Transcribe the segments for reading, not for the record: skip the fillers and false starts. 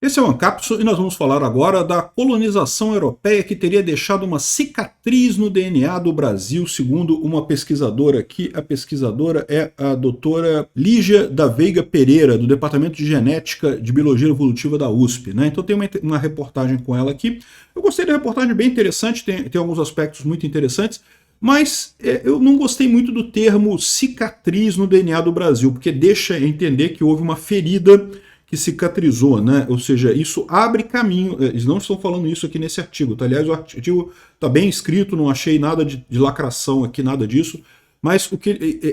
Esse é o Ancapso e nós vamos falar agora da colonização europeia que teria deixado uma cicatriz no DNA do Brasil, segundo uma pesquisadora aqui. A pesquisadora é a doutora Lígia da Veiga Pereira, do Departamento de Genética de Biologia Evolutiva da USP, né? Então tem uma reportagem com ela aqui. Eu gostei da reportagem, bem interessante, tem alguns aspectos muito interessantes, mas eu não gostei muito do termo cicatriz no DNA do Brasil, porque deixa entender que houve uma ferida que cicatrizou, né? Ou seja, isso abre caminho. Eles não estão falando isso aqui nesse artigo, tá? Aliás, o artigo está bem escrito, não achei nada de lacração aqui, nada disso. Mas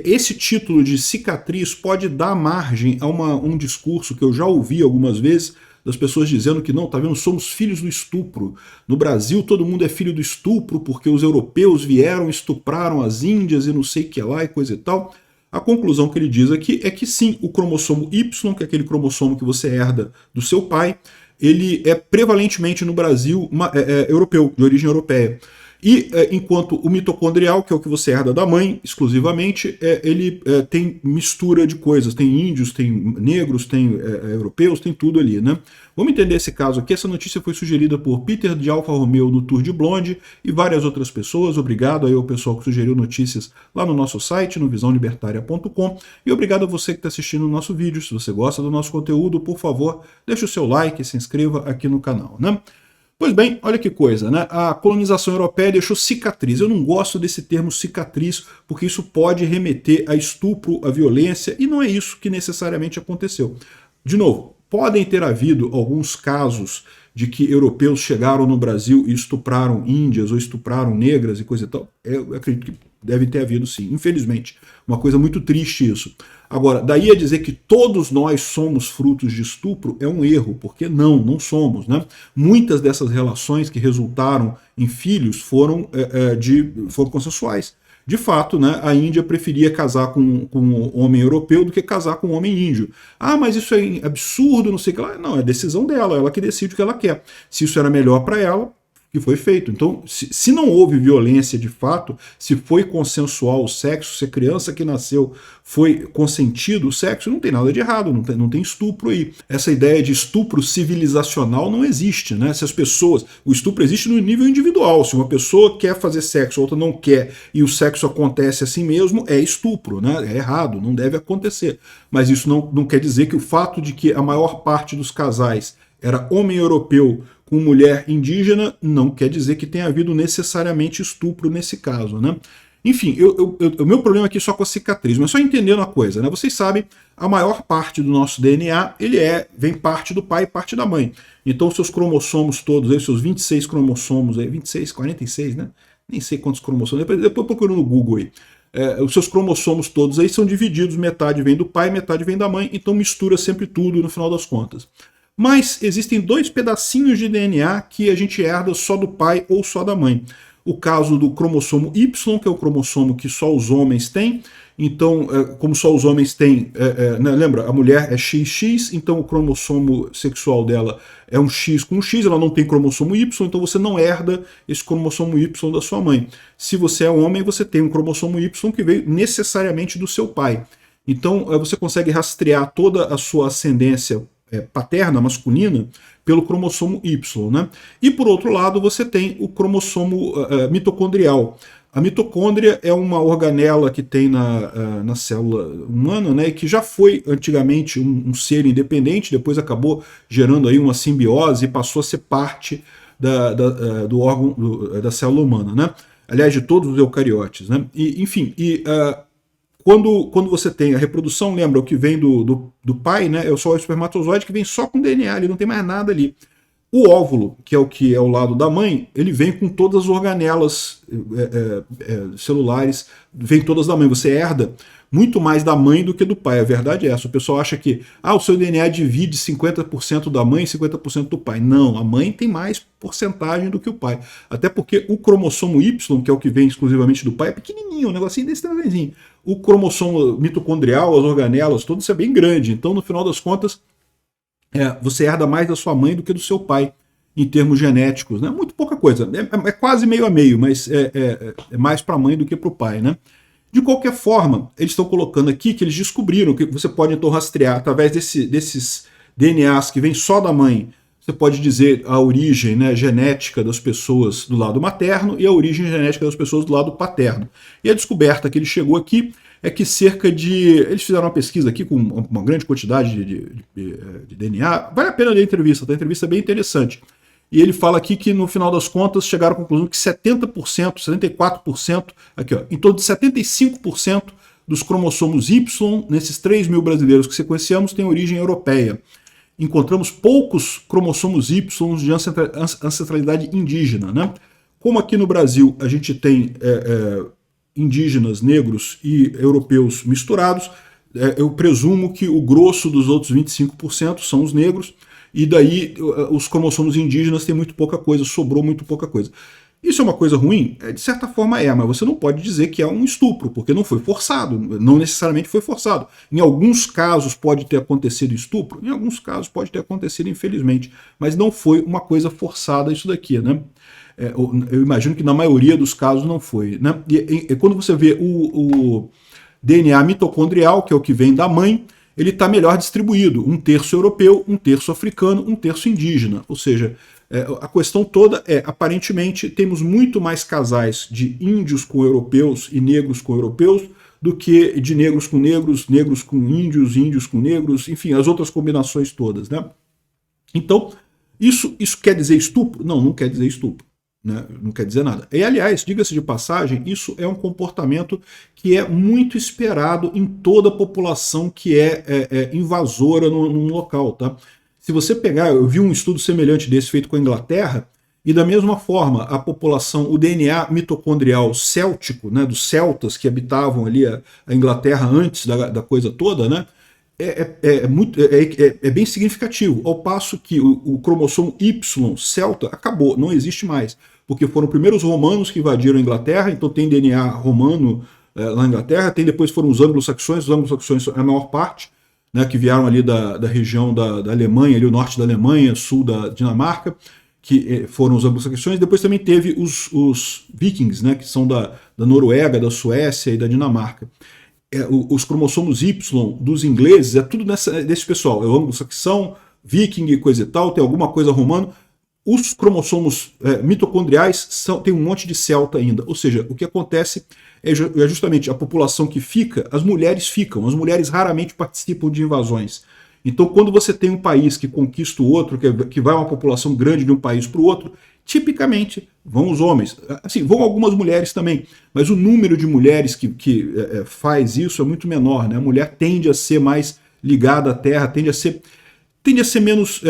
esse título de cicatriz pode dar margem a um discurso que eu já ouvi algumas vezes, das pessoas dizendo que não, tá vendo, somos filhos do estupro. No Brasil todo mundo é filho do estupro porque os europeus vieram, estupraram as índias e não sei o que lá e coisa e tal. A conclusão que ele diz aqui é que sim, o cromossomo Y, que é aquele cromossomo que você herda do seu pai, ele é prevalentemente no Brasil europeu, de origem europeia. E enquanto o mitocondrial, que é o que você herda da mãe exclusivamente, ele tem mistura de coisas, tem índios, tem negros, tem europeus, tem tudo ali, né? Vamos entender esse caso aqui. Essa notícia foi sugerida por Peter de Alfa Romeo no Tour de Blonde e várias outras pessoas. Obrigado aí ao pessoal que sugeriu notícias lá no nosso site, no visãolibertaria.com, e obrigado a você que está assistindo o nosso vídeo. Se você gosta do nosso conteúdo, por favor, deixe o seu like e se inscreva aqui no canal, né? Pois bem, olha que coisa, né? A colonização europeia deixou cicatriz. Eu não gosto desse termo cicatriz, porque isso pode remeter a estupro, a violência, e não é isso que necessariamente aconteceu. De novo, podem ter havido alguns casos de que europeus chegaram no Brasil e estupraram índias ou estupraram negras e coisa e tal. Eu acredito que deve ter havido sim, infelizmente. Uma coisa muito triste isso. Agora, daí a dizer que todos nós somos frutos de estupro é um erro, porque não somos, né? Muitas dessas relações que resultaram em filhos foram consensuais. De fato, né, a Índia preferia casar com um homem europeu do que casar com um homem índio. Ah, mas isso é absurdo, não sei o que lá. Não, é decisão dela, ela que decide o que ela quer. Se isso era melhor para ela, que foi feito. Então, se não houve violência de fato, se foi consensual o sexo, se a criança que nasceu foi consentido o sexo, não tem nada de errado, não tem estupro aí. Essa ideia de estupro civilizacional não existe, né? Se as pessoas... O estupro existe no nível individual. Se uma pessoa quer fazer sexo, a outra não quer, e o sexo acontece assim mesmo, é estupro, né? É errado, não deve acontecer. Mas isso não quer dizer que o fato de que a maior parte dos casais era homem europeu com mulher indígena, não quer dizer que tenha havido necessariamente estupro nesse caso, né? Enfim, o meu problema aqui é só com a cicatriz, mas só entendendo a coisa, né? Vocês sabem, a maior parte do nosso DNA, vem parte do pai e parte da mãe. Então, seus cromossomos todos, aí, seus 26 cromossomos, 26, 46, né? Nem sei quantos cromossomos, depois procuro no Google aí. Os seus cromossomos todos aí são divididos, metade vem do pai, metade vem da mãe, então mistura sempre tudo no final das contas. Mas existem dois pedacinhos de DNA que a gente herda só do pai ou só da mãe. O caso do cromossomo Y, que é o cromossomo que só os homens têm. Então, como só os homens têm, né, lembra, a mulher é XX, então o cromossomo sexual dela é um X com um X, ela não tem cromossomo Y, então você não herda esse cromossomo Y da sua mãe. Se você é homem, você tem um cromossomo Y que veio necessariamente do seu pai. Então, você consegue rastrear toda a sua ascendência paterna, masculina, pelo cromossomo Y, né? E por outro lado você tem o cromossomo mitocondrial. A mitocôndria é uma organela que tem na célula humana, né, e que já foi antigamente um ser independente, depois acabou gerando aí uma simbiose e passou a ser parte do órgão da célula humana, né? Aliás, de todos os eucariotes, né? Quando você tem a reprodução, lembra, o que vem do pai, né, é só o espermatozoide que vem só com DNA, ele não tem mais nada ali. O óvulo, que é o lado da mãe, ele vem com todas as organelas celulares, vem todas da mãe. Você herda muito mais da mãe do que do pai, a verdade é essa. O pessoal acha que o seu DNA divide 50% da mãe e 50% do pai. Não, a mãe tem mais porcentagem do que o pai. Até porque o cromossomo Y, que é o que vem exclusivamente do pai, é pequenininho, um negocinho desse tamanhozinho. O cromossomo mitocondrial, as organelas, tudo isso é bem grande. Então, no final das contas, você herda mais da sua mãe do que do seu pai, em termos genéticos, né? Muito pouca coisa. É quase meio a meio, mas é mais para a mãe do que para o pai, né? De qualquer forma, eles estão colocando aqui que eles descobriram que você pode então rastrear através desses DNAs que vêm só da mãe você pode dizer a origem, né, genética das pessoas do lado materno e a origem genética das pessoas do lado paterno. E a descoberta que ele chegou aqui é que eles fizeram uma pesquisa aqui com uma grande quantidade de DNA, vale a pena ler a entrevista, tá? A entrevista é bem interessante. E ele fala aqui que no final das contas chegaram à conclusão que 70%, 74%, aqui ó, em torno de 75% dos cromossomos Y, nesses 3 mil brasileiros que sequenciamos, têm origem europeia. Encontramos poucos cromossomos Y de ancestralidade indígena, né? Como aqui no Brasil a gente tem indígenas, negros e europeus misturados, eu presumo que o grosso dos outros 25% são os negros, e daí os cromossomos indígenas têm muito pouca coisa, sobrou muito pouca coisa. Isso é uma coisa ruim? De certa forma mas você não pode dizer que é um estupro, porque não foi forçado, não necessariamente foi forçado. Em alguns casos pode ter acontecido estupro, em alguns casos pode ter acontecido infelizmente, mas não foi uma coisa forçada isso daqui, né? Eu imagino que na maioria dos casos não foi, né? E quando você vê o DNA mitocondrial, que é o que vem da mãe, ele está melhor distribuído, 1/3 europeu, 1/3 africano, 1/3 indígena, ou seja, a questão toda aparentemente, temos muito mais casais de índios com europeus e negros com europeus do que de negros com negros, negros com índios, índios com negros, enfim, as outras combinações todas, né? Então, isso quer dizer estupro? Não, não quer dizer estupro. Né? Não quer dizer nada. E, aliás, diga-se de passagem, isso é um comportamento que é muito esperado em toda a população que é invasora num local. Tá? Se você pegar, eu vi um estudo semelhante desse feito com a Inglaterra, e da mesma forma, a população, o DNA mitocondrial céltico, né, dos celtas que habitavam ali a Inglaterra antes da coisa toda, né, é bem significativo, ao passo que o cromossomo Y celta acabou, não existe mais, porque foram primeiro os romanos que invadiram a Inglaterra, então tem DNA romano na Inglaterra, tem depois foram os anglo-saxões é a maior parte, né, que vieram ali da região da Alemanha, ali o norte da Alemanha, sul da Dinamarca, que foram os anglo-saxões, depois também teve os vikings, né, que são da Noruega, da Suécia e da Dinamarca. Os cromossomos Y dos ingleses, é tudo desse pessoal, é o anglo-saxão, viking e coisa e tal, tem alguma coisa romano. Os cromossomos mitocondriais tem um monte de celta ainda, ou seja, o que acontece é justamente a população que fica, as mulheres raramente participam de invasões. Então, quando você tem um país que conquista o outro, que vai uma população grande de um país para o outro, tipicamente vão os homens. Assim, vão algumas mulheres também, mas o número de mulheres que faz isso é muito menor. Né? A mulher tende a ser mais ligada à terra, tende a ser menos...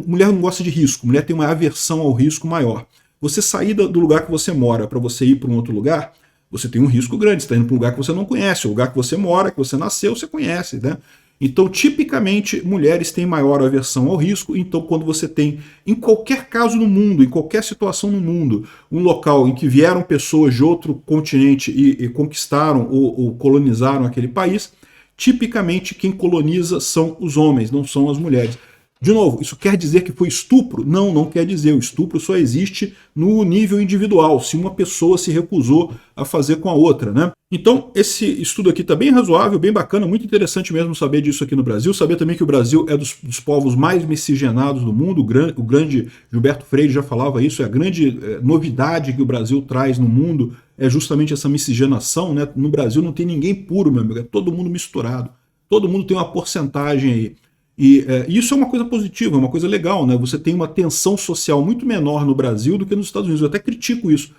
mulher não gosta de risco, mulher tem uma aversão ao risco maior. Você sair do lugar que você mora para você ir para um outro lugar, você tem um risco grande, você está indo para um lugar que você não conhece, o lugar que você mora, que você nasceu, você conhece, né? Então, tipicamente, mulheres têm maior aversão ao risco, então quando você tem, em qualquer caso no mundo, em qualquer situação no mundo, um local em que vieram pessoas de outro continente e conquistaram ou colonizaram aquele país, tipicamente quem coloniza são os homens, não são as mulheres. De novo, isso quer dizer que foi estupro? Não, não quer dizer. O estupro só existe no nível individual, se uma pessoa se recusou a fazer com a outra, né? Então, esse estudo aqui está bem razoável, bem bacana, muito interessante mesmo saber disso aqui no Brasil, saber também que o Brasil é dos povos mais miscigenados do mundo, o grande Gilberto Freire já falava isso, é a grande novidade que o Brasil traz no mundo, é justamente essa miscigenação, né? No Brasil não tem ninguém puro, meu amigo, é todo mundo misturado, todo mundo tem uma porcentagem aí. E isso é uma coisa positiva, é uma coisa legal, né? Você tem uma tensão social muito menor no Brasil do que nos Estados Unidos. Eu até critico isso.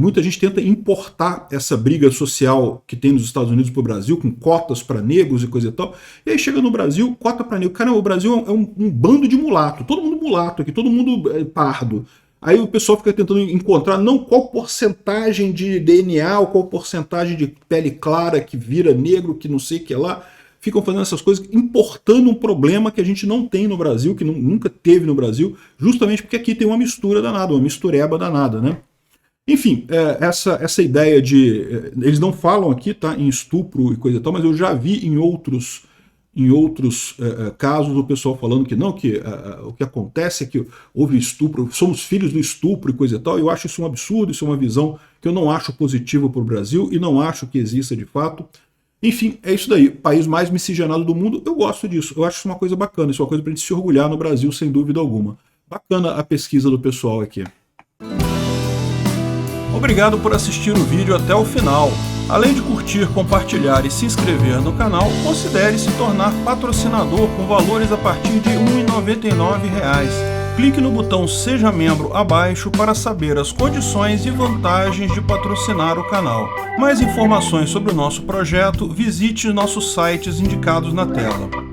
Muita gente tenta importar essa briga social que tem nos Estados Unidos para o Brasil, com cotas para negros e coisa e tal. E aí chega no Brasil, cota para negro. Cara, o Brasil é um bando de mulato. Todo mundo mulato aqui, todo mundo pardo. Aí o pessoal fica tentando encontrar, não qual porcentagem de DNA, ou qual porcentagem de pele clara que vira negro, que não sei o que lá. Ficam fazendo essas coisas, importando um problema que a gente não tem no Brasil, que nunca teve no Brasil, justamente porque aqui tem uma mistura danada, uma mistureba danada, né? Enfim, essa ideia de... Eles não falam aqui, tá, em estupro e coisa e tal, mas eu já vi em outros casos o pessoal falando que não, que o que acontece é que houve estupro, somos filhos do estupro e coisa e tal. Eu acho isso um absurdo, isso é uma visão que eu não acho positiva para o Brasil e não acho que exista de fato. Enfim, é isso daí. País mais miscigenado do mundo, eu gosto disso. Eu acho isso uma coisa bacana, isso é uma coisa pra gente se orgulhar no Brasil, sem dúvida alguma. Bacana a pesquisa do pessoal aqui. Obrigado por assistir o vídeo até o final. Além de curtir, compartilhar e se inscrever no canal, considere se tornar patrocinador com valores a partir de R$ 1,99. Clique no botão Seja Membro abaixo para saber as condições e vantagens de patrocinar o canal. Mais informações sobre o nosso projeto, visite nossos sites indicados na tela.